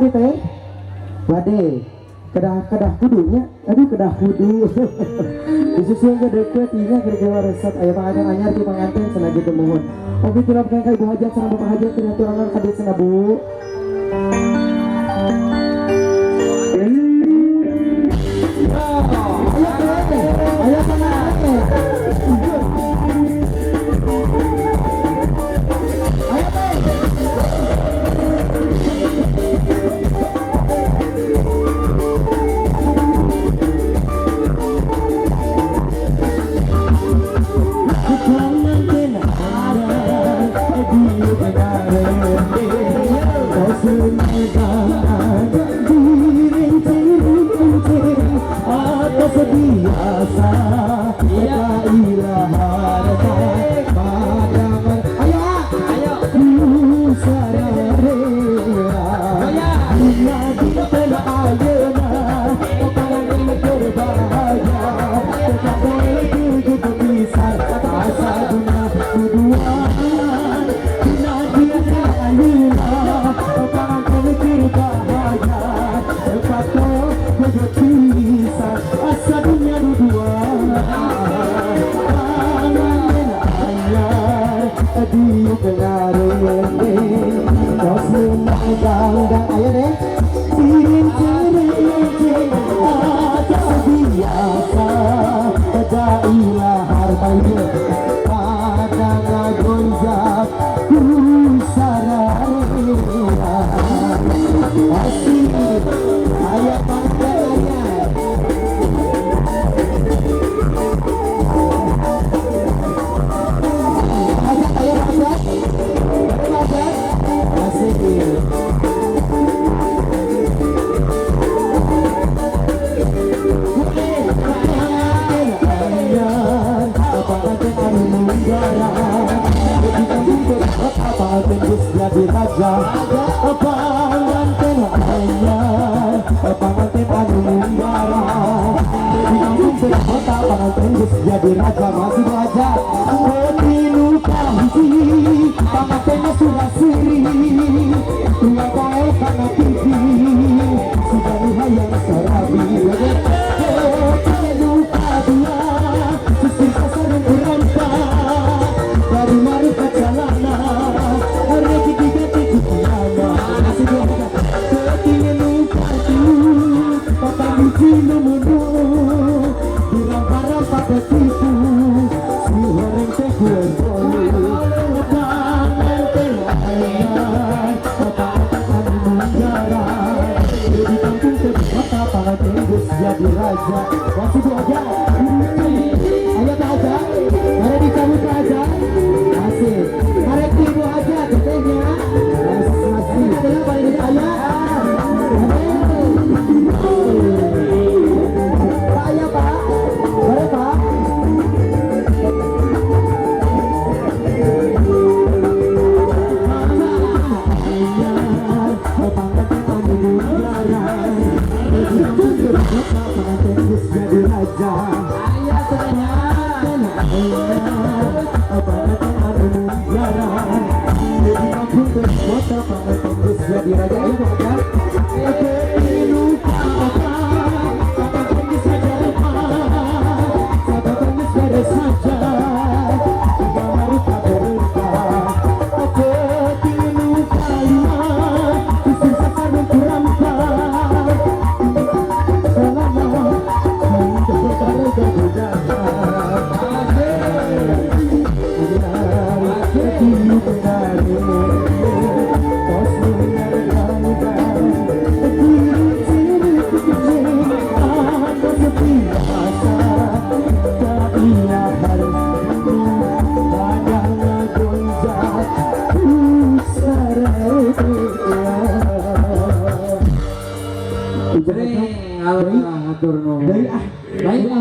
tadi teh? Wade, kedah kudunya, aduh kedah kudu. Disusul ke deket, iya kira-kira resep. Ayo pengantin anyar di pengantin sengaja demohon. Oke, tilap kayak ibu hajat sama bapak hajat dengan turangan kadit sana bu. Ayo pengantin. Jadi raja, pengantin anyar, pengantin anu munggara. Di kampung kota pengantin jadi raja masih raja. Petinu kahiji, pengantinnya sudah siri. Dua kau karena tinggi, sudah hayang serabi. Petinu kadua, sisi sasarun berantak dari mari ke jalanan. Jadi raja, masih aja. Ayo tak aja, mari dicabut aja. Asik, mari ibu aja tetehnya. Masih adalah paling ayah. Pak ayah pak, mari pak. Jadi raja, ayah tanya, apa kata anu munggara? Jadi kampung kota pengantin jadi raja itu kan? Petinu apa? Pengantin saja pengantin saja. Tiga hari berubah. Petinu kalimat, sisi sasarun kurampak. Jadi, alur